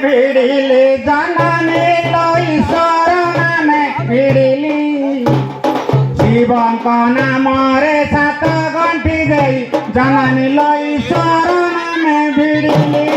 भिड़िली जननी लई शरण भिड़िली शिवଙ୍କ नामरे सात गंठी देई जननी लई शरण भिड़िली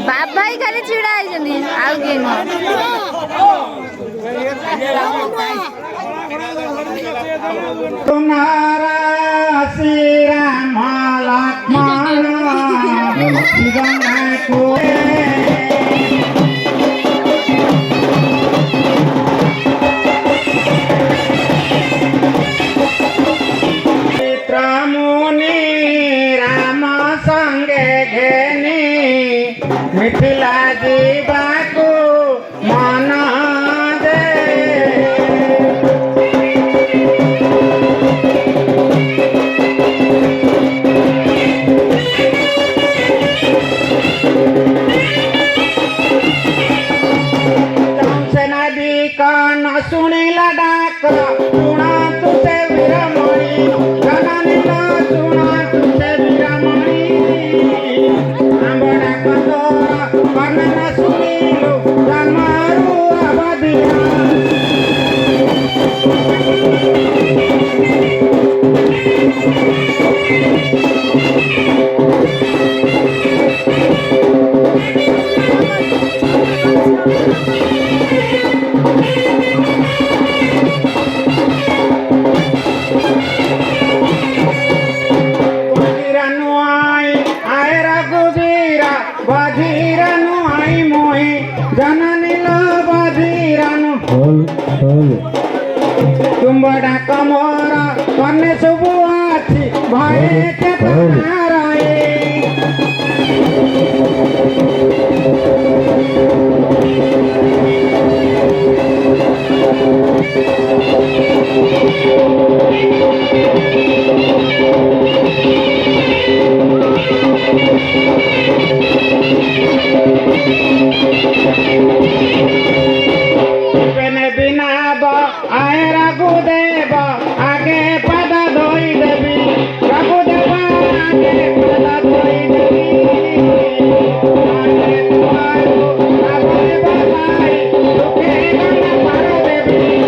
बाबा ही खाली चिड़ा आउ के तुम्हारा श्री राम लक्ष्मण को मिथिला जीवाको मन दे नदी कान सुनिला डाक सुना तुझे वीरमणि जननी सुना तुझे वीरमणि आंबड़ा कंदोरा वर्णन सुनिलु जन्मारू अवधिया बधीरनु आई मोहि जननी लो बधीरनु तुम बड़ा कमोरा कन्ने सुबु आछि भये के तनाराए आए रघुदेव आगे पद धोई देवी रघुदेव आगे पद धोई देवी आगे तुम्हारो आगे बधाई दुखे गण पर देवी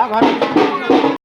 घर